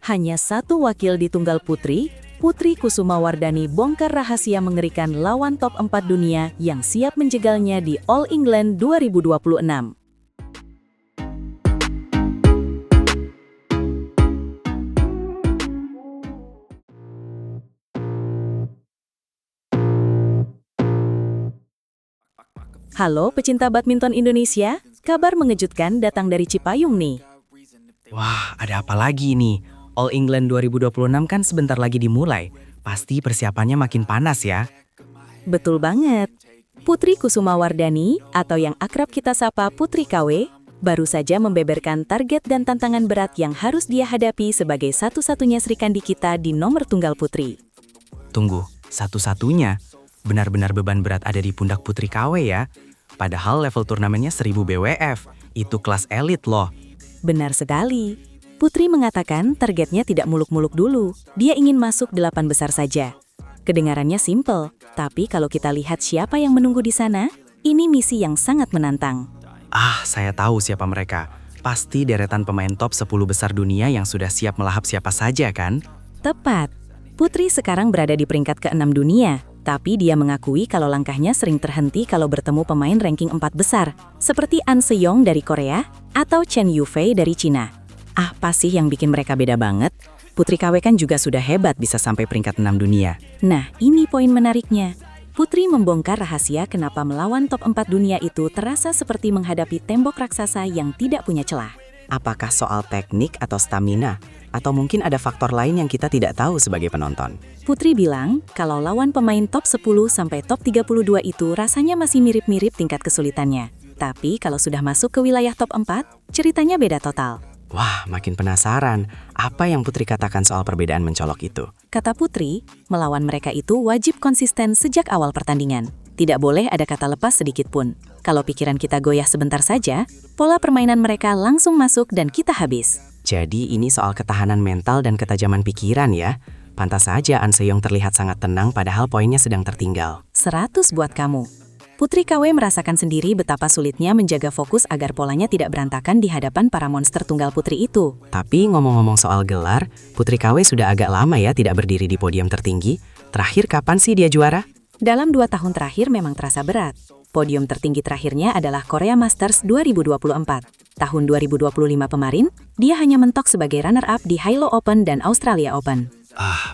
Hanya satu wakil di tunggal putri, Putri Kusumawardhani bongkar rahasia mengerikan lawan top 4 dunia yang siap menjegalnya di All England 2026. Halo pecinta badminton Indonesia, kabar mengejutkan datang dari Cipayung nih. Wah, ada apa lagi nih? All England 2026 kan sebentar lagi dimulai. Pasti persiapannya makin panas ya. Betul banget. Putri Kusumawardhani, atau yang akrab kita sapa Putri KW, baru saja membeberkan target dan tantangan berat yang harus dia hadapi sebagai satu-satunya Srikandi kita di nomor tunggal putri. Tunggu, satu-satunya? Benar-benar beban berat ada di pundak Putri KW ya? Padahal level turnamennya 1000 BWF, itu kelas elit loh. Benar sekali. Putri mengatakan targetnya tidak muluk-muluk dulu. Dia ingin masuk 8 besar saja. Kedengarannya simpel, tapi kalau kita lihat siapa yang menunggu di sana, ini misi yang sangat menantang. Saya tahu siapa mereka. Pasti deretan pemain top 10 besar dunia yang sudah siap melahap siapa saja kan? Tepat. Putri sekarang berada di peringkat ke-6 dunia, tapi dia mengakui kalau langkahnya sering terhenti kalau bertemu pemain ranking 4 besar, seperti An Se-young dari Korea atau Chen Yufei dari Cina. Apa sih yang bikin mereka beda banget? Putri KW kan juga sudah hebat bisa sampai peringkat 6 dunia. Nah, ini poin menariknya. Putri membongkar rahasia kenapa melawan top 4 dunia itu terasa seperti menghadapi tembok raksasa yang tidak punya celah. Apakah soal teknik atau stamina? Atau mungkin ada faktor lain yang kita tidak tahu sebagai penonton? Putri bilang, kalau lawan pemain top 10 sampai top 32 itu rasanya masih mirip-mirip tingkat kesulitannya. Tapi kalau sudah masuk ke wilayah top 4, ceritanya beda total. Wah, makin penasaran. Apa yang Putri katakan soal perbedaan mencolok itu? Kata Putri, melawan mereka itu wajib konsisten sejak awal pertandingan. Tidak boleh ada kata lepas sedikit pun. Kalau pikiran kita goyah sebentar saja, pola permainan mereka langsung masuk dan kita habis. Jadi ini soal ketahanan mental dan ketajaman pikiran ya? Pantas saja An Se-young terlihat sangat tenang padahal poinnya sedang tertinggal. 100 buat kamu. Putri KW merasakan sendiri betapa sulitnya menjaga fokus agar polanya tidak berantakan di hadapan para monster tunggal putri itu. Tapi ngomong-ngomong soal gelar, Putri KW sudah agak lama ya tidak berdiri di podium tertinggi. Terakhir kapan sih dia juara? Dalam 2 tahun terakhir memang terasa berat. Podium tertinggi terakhirnya adalah Korea Masters 2024. Tahun 2025 kemarin, dia hanya mentok sebagai runner-up di Hilo Open dan Australia Open.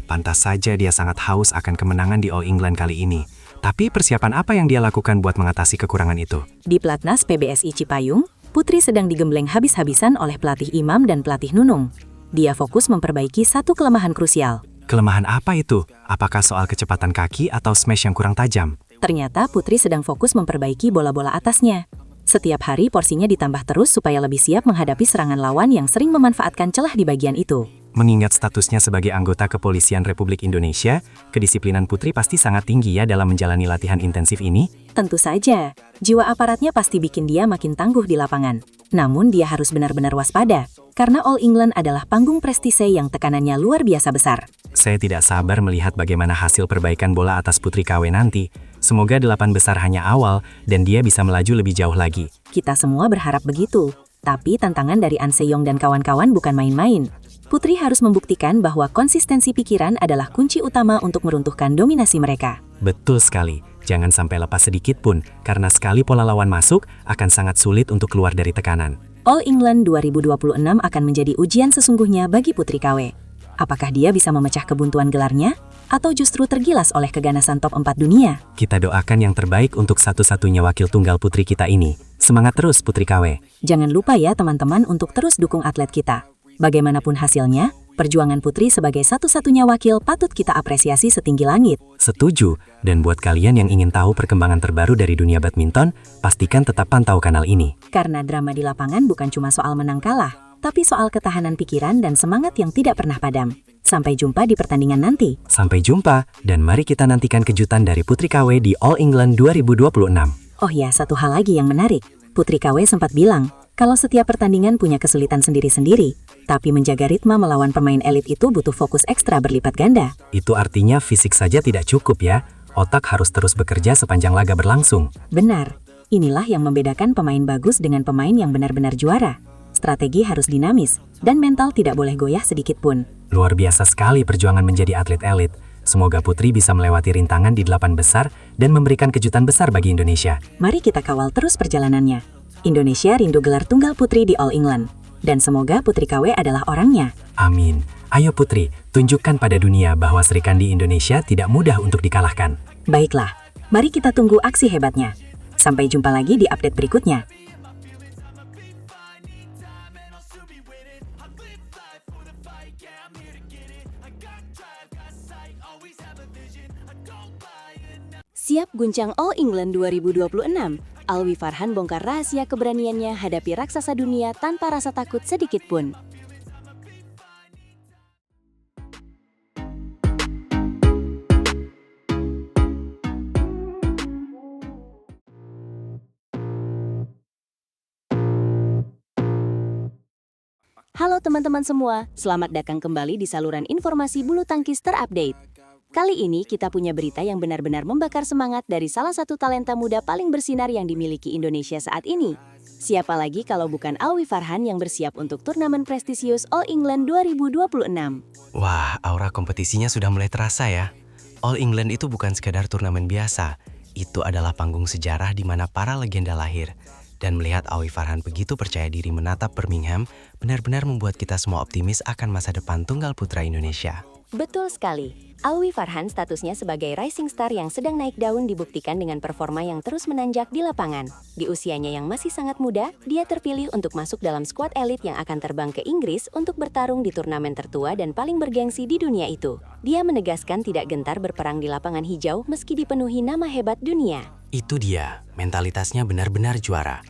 Pantas saja dia sangat haus akan kemenangan di All England kali ini. Tapi persiapan apa yang dia lakukan buat mengatasi kekurangan itu? Di Platnas PBSI Cipayung, Putri sedang digembleng habis-habisan oleh pelatih Imam dan pelatih Nunung. Dia fokus memperbaiki satu kelemahan krusial. Kelemahan apa itu? Apakah soal kecepatan kaki atau smash yang kurang tajam? Ternyata Putri sedang fokus memperbaiki bola-bola atasnya. Setiap hari porsinya ditambah terus supaya lebih siap menghadapi serangan lawan yang sering memanfaatkan celah di bagian itu. Mengingat statusnya sebagai anggota Kepolisian Republik Indonesia, kedisiplinan Putri pasti sangat tinggi ya dalam menjalani latihan intensif ini? Tentu saja, jiwa aparatnya pasti bikin dia makin tangguh di lapangan. Namun dia harus benar-benar waspada, karena All England adalah panggung prestise yang tekanannya luar biasa besar. Saya tidak sabar melihat bagaimana hasil perbaikan bola atas Putri KW nanti. Semoga 8 besar hanya awal, dan dia bisa melaju lebih jauh lagi. Kita semua berharap begitu. Tapi tantangan dari An Se-young dan kawan-kawan bukan main-main. Putri harus membuktikan bahwa konsistensi pikiran adalah kunci utama untuk meruntuhkan dominasi mereka. Betul sekali. Jangan sampai lepas sedikit pun, karena sekali pola lawan masuk, akan sangat sulit untuk keluar dari tekanan. All England 2026 akan menjadi ujian sesungguhnya bagi Putri KW. Apakah dia bisa memecah kebuntuan gelarnya? Atau justru tergilas oleh keganasan top 4 dunia? Kita doakan yang terbaik untuk satu-satunya wakil tunggal putri kita ini. Semangat terus Putri KW. Jangan lupa ya teman-teman untuk terus dukung atlet kita. Bagaimanapun hasilnya, perjuangan Putri sebagai satu-satunya wakil patut kita apresiasi setinggi langit. Setuju, dan buat kalian yang ingin tahu perkembangan terbaru dari dunia badminton, pastikan tetap pantau kanal ini. Karena drama di lapangan bukan cuma soal menang kalah, tapi soal ketahanan pikiran dan semangat yang tidak pernah padam. Sampai jumpa di pertandingan nanti. Sampai jumpa, dan mari kita nantikan kejutan dari Putri KW di All England 2026. Oh ya, satu hal lagi yang menarik. Putri KW sempat bilang, kalau setiap pertandingan punya kesulitan sendiri-sendiri, tapi menjaga ritme melawan pemain elit itu butuh fokus ekstra berlipat ganda. Itu artinya fisik saja tidak cukup ya, otak harus terus bekerja sepanjang laga berlangsung. Benar, inilah yang membedakan pemain bagus dengan pemain yang benar-benar juara. strategi harus dinamis, dan mental tidak boleh goyah sedikit pun. Luar biasa sekali perjuangan menjadi atlet elit. Semoga Putri bisa melewati rintangan di 8 besar dan memberikan kejutan besar bagi Indonesia. Mari kita kawal terus perjalanannya. Indonesia rindu gelar tunggal putri di All England. Dan semoga Putri KW adalah orangnya. Amin. Ayo Putri, tunjukkan pada dunia bahwa Sri Kandi Indonesia tidak mudah untuk dikalahkan. Baiklah, mari kita tunggu aksi hebatnya. Sampai jumpa lagi di update berikutnya. Siap guncang All England 2026, Alwi Farhan bongkar rahasia keberaniannya hadapi raksasa dunia tanpa rasa takut sedikit pun. Halo teman-teman semua, selamat datang kembali di saluran informasi bulu tangkis terupdate. Kali ini kita punya berita yang benar-benar membakar semangat dari salah satu talenta muda paling bersinar yang dimiliki Indonesia saat ini. Siapa lagi kalau bukan Alwi Farhan yang bersiap untuk turnamen prestisius All England 2026. Wah, aura kompetisinya sudah mulai terasa ya. All England itu bukan sekedar turnamen biasa. Itu adalah panggung sejarah di mana para legenda lahir. Dan melihat Alwi Farhan begitu percaya diri menatap Birmingham, benar-benar membuat kita semua optimis akan masa depan tunggal putra Indonesia. Betul sekali. Alwi Farhan statusnya sebagai rising star yang sedang naik daun dibuktikan dengan performa yang terus menanjak di lapangan. Di usianya yang masih sangat muda, dia terpilih untuk masuk dalam skuad elit yang akan terbang ke Inggris untuk bertarung di turnamen tertua dan paling bergengsi di dunia itu. Dia menegaskan tidak gentar berperang di lapangan hijau meski dipenuhi nama hebat dunia. Itu dia, mentalitasnya benar-benar juara.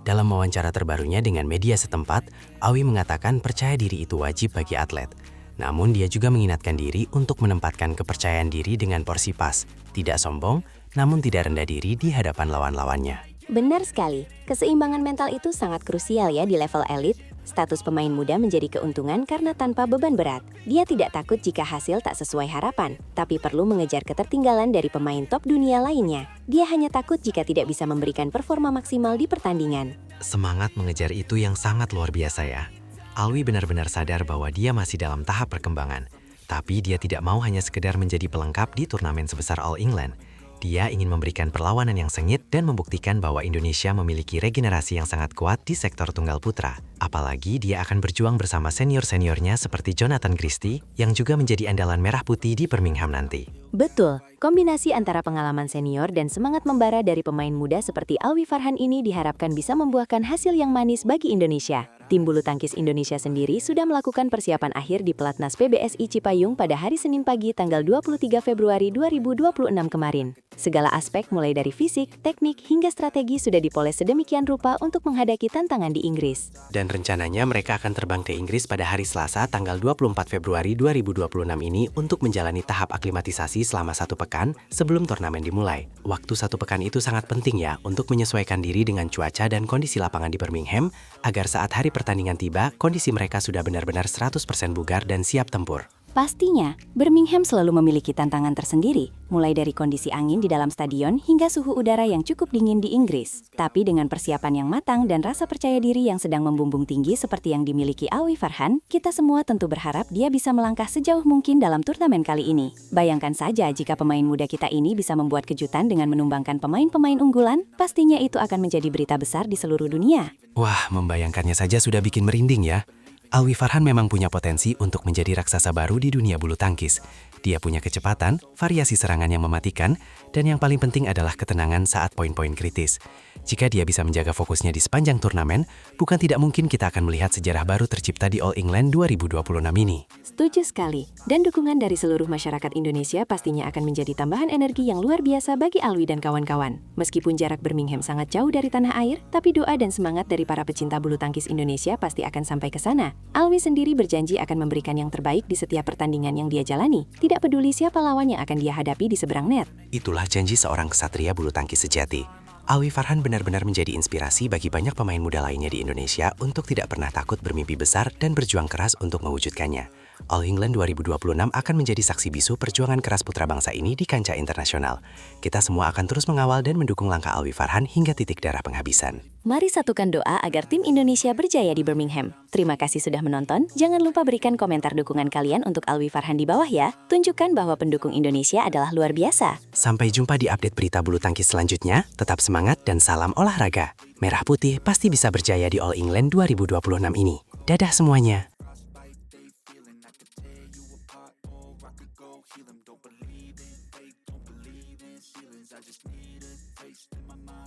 Dalam wawancara terbarunya dengan media setempat, Alwi mengatakan percaya diri itu wajib bagi atlet. Namun dia juga mengingatkan diri untuk menempatkan kepercayaan diri dengan porsi pas, tidak sombong, namun tidak rendah diri di hadapan lawan-lawannya. Benar sekali, keseimbangan mental itu sangat krusial ya di level elit. Status pemain muda menjadi keuntungan karena tanpa beban berat. Dia tidak takut jika hasil tak sesuai harapan, tapi perlu mengejar ketertinggalan dari pemain top dunia lainnya. Dia hanya takut jika tidak bisa memberikan performa maksimal di pertandingan. Semangat mengejar itu yang sangat luar biasa ya. Alwi benar-benar sadar bahwa dia masih dalam tahap perkembangan. Tapi dia tidak mau hanya sekedar menjadi pelengkap di turnamen sebesar All England. Dia ingin memberikan perlawanan yang sengit dan membuktikan bahwa Indonesia memiliki regenerasi yang sangat kuat di sektor tunggal putra. Apalagi dia akan berjuang bersama senior-seniornya seperti Jonathan Christie yang juga menjadi andalan merah putih di Birmingham nanti. Betul, kombinasi antara pengalaman senior dan semangat membara dari pemain muda seperti Alwi Farhan ini diharapkan bisa membuahkan hasil yang manis bagi Indonesia. Tim bulu tangkis Indonesia sendiri sudah melakukan persiapan akhir di Pelatnas PBSI Cipayung pada hari Senin pagi tanggal 23 Februari 2026 kemarin. Segala aspek mulai dari fisik, teknik, hingga strategi sudah dipoles sedemikian rupa untuk menghadapi tantangan di Inggris. Dan rencananya mereka akan terbang ke Inggris pada hari Selasa tanggal 24 Februari 2026 ini untuk menjalani tahap aklimatisasi selama 1 pekan sebelum turnamen dimulai. Waktu 1 pekan itu sangat penting ya untuk menyesuaikan diri dengan cuaca dan kondisi lapangan di Birmingham agar saat hari pertandingan tiba, kondisi mereka sudah benar-benar 100% bugar dan siap tempur. Pastinya, Birmingham selalu memiliki tantangan tersendiri, mulai dari kondisi angin di dalam stadion hingga suhu udara yang cukup dingin di Inggris. Tapi dengan persiapan yang matang dan rasa percaya diri yang sedang membumbung tinggi seperti yang dimiliki Alwi Farhan, kita semua tentu berharap dia bisa melangkah sejauh mungkin dalam turnamen kali ini. Bayangkan saja jika pemain muda kita ini bisa membuat kejutan dengan menumbangkan pemain-pemain unggulan, pastinya itu akan menjadi berita besar di seluruh dunia. Wah, membayangkannya saja sudah bikin merinding ya. Alwi Farhan memang punya potensi untuk menjadi raksasa baru di dunia bulu tangkis. Dia punya kecepatan, variasi serangan yang mematikan, dan yang paling penting adalah ketenangan saat poin-poin kritis. Jika dia bisa menjaga fokusnya di sepanjang turnamen, bukan tidak mungkin kita akan melihat sejarah baru tercipta di All England 2026 ini. Setuju sekali, dan dukungan dari seluruh masyarakat Indonesia pastinya akan menjadi tambahan energi yang luar biasa bagi Alwi dan kawan-kawan. Meskipun jarak Birmingham sangat jauh dari tanah air, tapi doa dan semangat dari para pecinta bulu tangkis Indonesia pasti akan sampai ke sana. Alwi sendiri berjanji akan memberikan yang terbaik di setiap pertandingan yang dia jalani, tidak peduli siapa lawan yang akan dia hadapi di seberang net. Itulah janji seorang kesatria bulu tangkis sejati. Alwi Farhan benar-benar menjadi inspirasi bagi banyak pemain muda lainnya di Indonesia untuk tidak pernah takut bermimpi besar dan berjuang keras untuk mewujudkannya. All England 2026 akan menjadi saksi bisu perjuangan keras putra bangsa ini di kancah internasional. Kita semua akan terus mengawal dan mendukung langkah Alwi Farhan hingga titik darah penghabisan. Mari satukan doa agar tim Indonesia berjaya di Birmingham. Terima kasih sudah menonton. Jangan lupa berikan komentar dukungan kalian untuk Alwi Farhan di bawah ya. Tunjukkan bahwa pendukung Indonesia adalah luar biasa. Sampai jumpa di update berita bulu tangkis selanjutnya. Tetap semangat dan salam olahraga. Merah putih pasti bisa berjaya di All England 2026 ini. Dadah semuanya.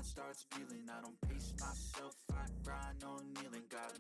Starts feeling I don't pace myself, I grind on kneeling, got